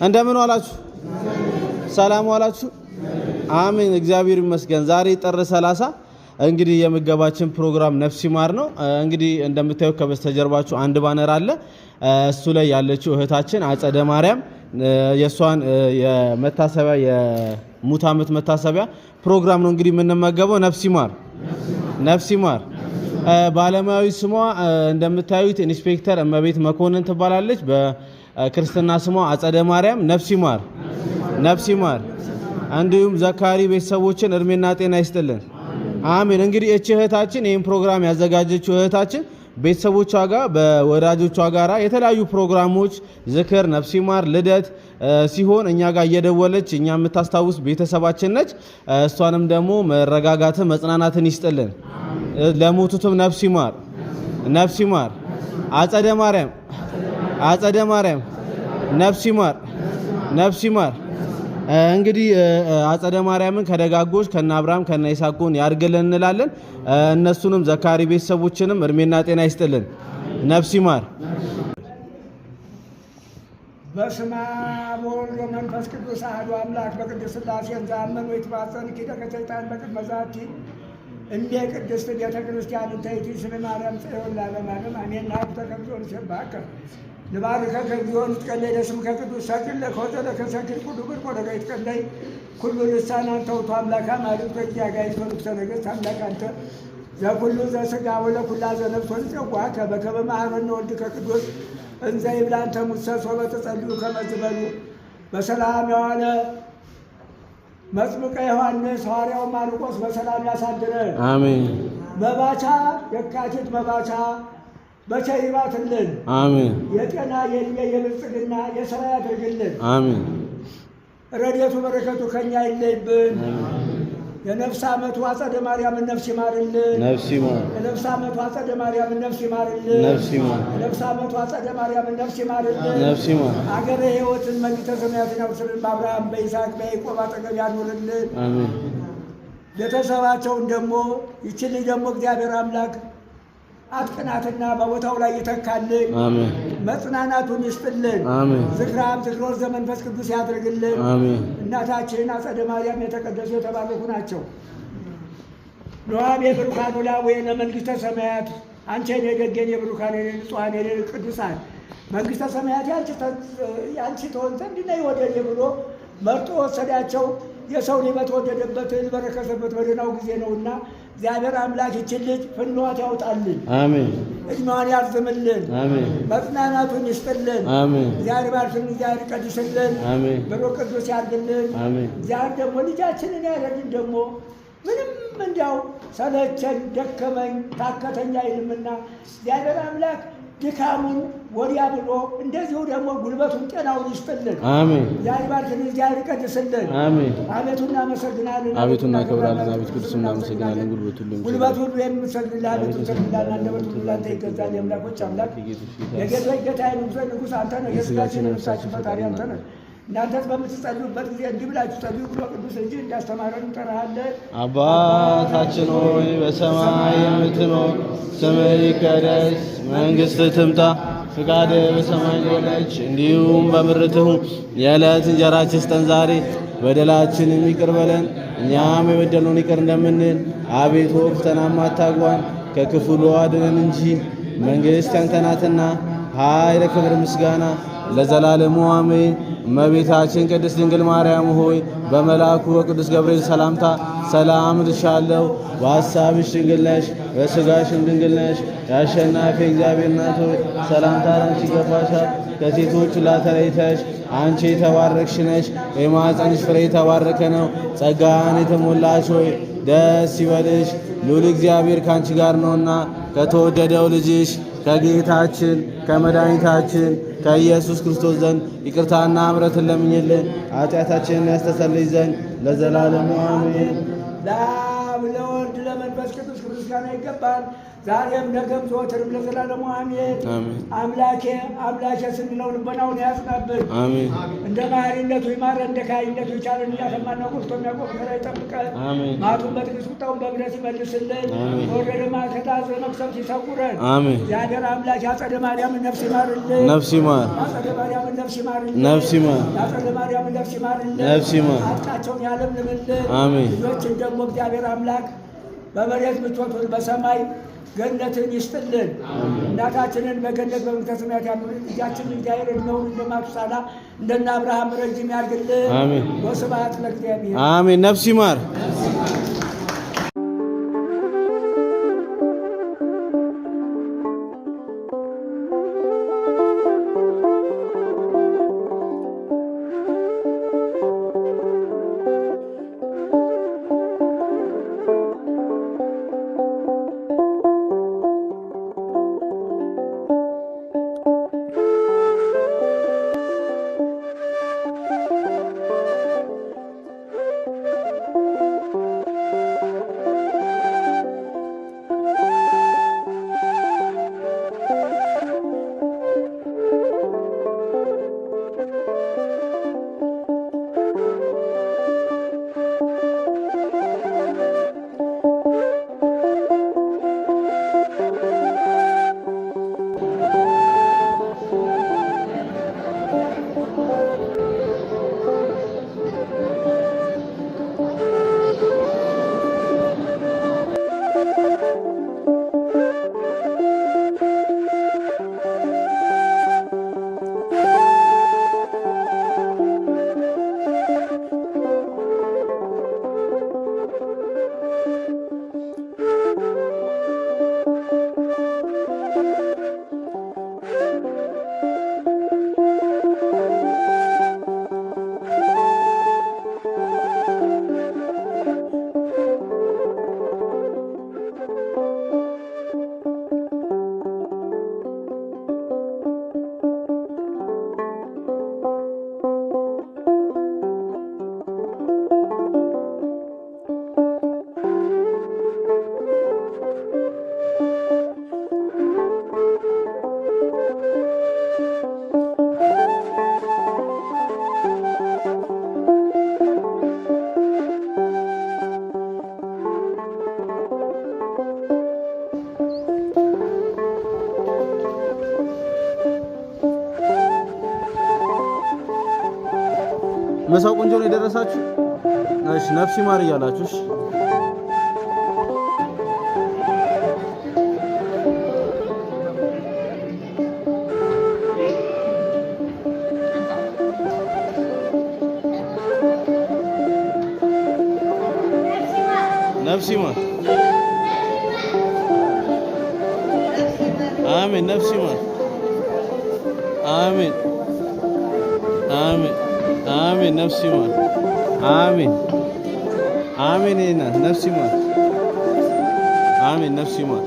እንደምን ዋላችሁ? ሰላም ዋላችሁ? አሜን። እግዚአብሔር ይመስገን። ዛሬ ጥር 30 እንግዲህ የምገባችን ፕሮግራም ነፍስ ይማር ነው። እንግዲህ እንደምታዩት ከበስተጀርባችሁ አንድ ባነር አለ። እሱ ላይ ያለችው እህታችን አጸደ ማርያም የሷን የመታሰቢያ የሙት ዓመት መታሰቢያ ፕሮግራም ነው እንግዲህ የምንመገበው። ነፍስ ይማር፣ ነፍስ ይማር። ባለሙያዊ ስሟ እንደምታዩት ኢንስፔክተር እመቤት መኮንን ትባላለች። በክርስትና ስሟ አጸደ ማርያም። ነፍስ ይማር፣ ነፍስ ይማር። እንዲሁም ዘካሪ ቤተሰቦችን እድሜና ጤና ይስጥልን። አሜን። እንግዲህ እቺ እህታችን ይህን ፕሮግራም ያዘጋጀችው እህታችን ቤተሰቦቿ ጋር በወዳጆቿ ጋራ የተለያዩ ፕሮግራሞች ዝክር፣ ነፍስ ይማር፣ ልደት ሲሆን እኛ ጋር እየደወለች እኛ የምታስታውስ ቤተሰባችን ነች። እሷንም ደግሞ መረጋጋትን መጽናናትን ይስጥልን። ለሞቱትም ነፍስ ይማር፣ ነፍስ ይማር። አጸደ ማርያም፣ አጸደ ማርያም ነፍስ ይማር፣ ነፍስ ይማር። እንግዲህ አጸደ ማርያምን ከደጋጎች ከነ አብርሃም ከነ ይስሐቅ ያርግልን እንላለን። እነሱንም ዘካሪ ቤተሰቦችንም እድሜና ጤና ይስጥልን። ነፍስ ይማር። በስመ አብ ወወልድ ወመንፈስ ቅዱስ አሐዱ አምላክ በቅድስት ሥላሴ እንዘአመን ወይትማፀን ኪደከ ሰይጣን በቅድመ ዛቲ እንደ ቅድስት ቤተ ክርስቲያን እንተይቲ ስመ ማርያም ጽዮን ለዓለመ ዓለም አሜን። ናኩ ተከብዞን ሲባከ ንባርከከ እግዚኦን ትቀለይ ለስምከ ቅዱስ ሰግድ ለከወዘለከ ሰግድ ኩሉ ብርቆ ለከ ይትቀለይ ኩሉ ልሳን አንተ ውእቱ አምላከ ማለት በእግዚአብሔር ንጉሠ ነገሥት አምላክ አንተ ዘኩሉ ዘሥጋ ወለኩላ ዘነፍስ ወንጸዋከ በከመ መሐረነ ወልድከ ቅዱስ እንዘ ይብላ አንተ ሙሰሶ በተጸልዩ ከመ ዝበሉ በሰላም የዋለ መጥምቀ ዮሐንስ ሐዋርያው ማርቆስ በሰላም ያሳድረን። አሜን። መባቻ የካቲት መባቻ በቸር ይባርክልን። አሜን። የጤና የእድሜ የብልጽግና የሥራ ያድርግልን። አሜን። ረድኤቱ በረከቱ ከኛ ይለይብን። የነፍስ ዓመቱ አጸደ ማርያምን ነፍስ ይማርልን። ነፍስ ይማር። የነፍስ ዓመቱ አጸደ ማርያምን ነፍስ ይማርልን። ነፍስ ይማር። የነፍስ ዓመቱ አጸደ ማርያምን ነፍስ ይማርልን። ነፍስ ይማር። አገረ ሕይወትን መንግሥተ ሰማያትን ያብስርን። በአብርሃም በይስሐቅ በያዕቆብ አጠገብ ያኑርልን። አሜን። ቤተሰባቸውን ደግሞ ይችን ደግሞ እግዚአብሔር አምላክ አጥቅናትና በቦታው ላይ ይተካልን። አሜን። መጽናናቱን ይስጥልን። አሜን። ዝክራም ዝክሮት ዘመንፈስ ቅዱስ ያድርግልን። አሜን። እናታችን አጸደ ማርያም የተቀደሱ የተባረኩ ናቸው። ኖአም የብሩካን ላዌ ለመንግሥተ ሰማያት አንቺን የደገን የብሩካን የንጹሐን ቅዱሳን መንግሥተ ሰማያት ያንቺ ትሆን ዘንድ ነይ ወደኔ ብሎ መርጦ ወሰዳቸው። የሰው ልጅ በተወደደበት በረከሰበት በደህናው ጊዜ ነውና እግዚአብሔር አምላክ ይችን ልጅ ፍኖት ያውጣልን። አሜን። እድሜዋን ያርዝምልን። አሜን። መጽናናቱን ይስጥልን። አሜን። እግዚአብሔር ባርክን፣ እግዚአብሔር ቀድስልን። አሜን። ብሩክ ቅዱስ ያድርግልን። አሜን። እግዚአብሔር ደግሞ ልጃችንን ያረድን ደግሞ ምንም እንዲያው ሰለቸን ደከመኝ ታከተኛ አይልምና እግዚአብሔር አምላክ ድካሙን ወዲያ ብሎ እንደዚሁ ደግሞ ጉልበቱን ጤናውን ይስጥልን። አሜን። እግዚአብሔር ባርክን፣ እግዚአብሔር ቀድስልን። አሜን። አቤቱ እናመሰግናለን፣ አቤቱ እናከብራለን፣ አቤቱ ቅዱስ እናመሰግናለን። ጉልበት ሁሉ የምንሰግድልህ አቤቱ እንሰግድልሃለን። አንደበት ሁሉ ለአንተ ይገዛል። የአምላኮች አምላክ የጌቶች ጌታ ንጉሠ አንተ ነህ። የሥጋችን የነፍሳችን ፈጣሪ አንተ ነህ። እናንተስ በምትጸልዩበት ጊዜ እንዲህ ብላችሁ ጸልዩ ብሎ ቅዱስ እንጂ እንዳስተማረን እንጠራሃለን። አባታችን ሆይ በሰማይ የምትኖር ስምህ ይቀደስ፣ መንግሥትህ ትምጣ፣ ፍቃድህ በሰማይ እንደሆነች እንዲሁም በምድር ትሁን። የዕለት እንጀራችንን ስጠን ዛሬ፣ በደላችንን ይቅር በለን እኛም የበደልነውን ይቅር እንደምንል፣ አቤቱ ፈተናም አታግባን ከክፉ አድነን እንጂ መንግሥት ያንተ ናትና ኃይል፣ ክብር፣ ምስጋና ለዘላለሙ አሜን። እመቤታችን ቅድስት ድንግል ማርያም ሆይ በመልአኩ በቅዱስ ገብርኤል ሰላምታ ሰላም እልሻለሁ። በሐሳብሽ ድንግል ነሽ፣ በሥጋሽም ድንግል ነሽ። የአሸናፊ እግዚአብሔር እናት ሆይ ሰላምታ ላንቺ ይገባሻል። ከሴቶች ሁሉ ተለይተሽ አንቺ የተባረክሽ ነሽ፣ የማኅፀንሽ ፍሬ የተባረከ ነው። ጸጋን የተሞላሽ ሆይ ደስ ይበልሽ፣ ልዑል እግዚአብሔር ከአንቺ ጋር ነውና ከተወደደው ልጅሽ ከጌታችን ከመድኃኒታችን ከኢየሱስ ክርስቶስ ዘንድ ይቅርታና ምሕረትን ለምኝልን ኃጢአታችንን ያስተሰርይ ዘንድ ለዘላለሙ አሜን። ለአብ ለወልድ ለመንፈስ ቅዱስ ምስጋና ይገባል። ዛሬም ነገም ዘወትርም ለዘላለሙ አሜን። አምላኬ ስንለው ልቦናውን ያጽናብን። እንደ መሐሪነቱ ይማረን፣ እንደ ካህንነቱ ይቻለን። እያተማና ቆርጦ የሚያቆም ከላይ ይጠብቀን። ማቱን በትዕግስት ቁጣውን በእምነት ይመልስልን። ወረደ ከታዘ መቅሰፍት ይሰውረን። እግዚአብሔር አምላክ ያጸደ ማርያምን ነፍስ ይማርልን። ያጸደ ማርያምን ነፍስ ይማርልን። ያጸደ ማርያምን ነፍስ ይማርልን። አጥቃቸውን ያለምልምልን። ልጆችን ደግሞ እግዚአብሔር አምላክ በመሬት ምቾቱን በሰማይ ገነትን ይስጥልን። እናታችንን በገነት በመንግሥተ ሰማያት ያኑርልን። ልጃችንን እግዚአብሔር ዕድሜውን እንደ ማቱሳላ እንደነ አብርሃም ረጅም ያድርግልን። ወስብሐት ለእግዚአብሔር። አሜን። ነፍስ ይማር። ምሳው ቆንጆ ነው የደረሳችሁ። እሺ ነፍስ ይማር እያላችሁ እሺ ነፍስ ይማር። አሜን። ነፍስ ይማር። አሜን አሜን አሜን። ነፍስ ይማር። አሜን አሜን። ነፍስ ይማር። አሜን። ነፍስ ይማር።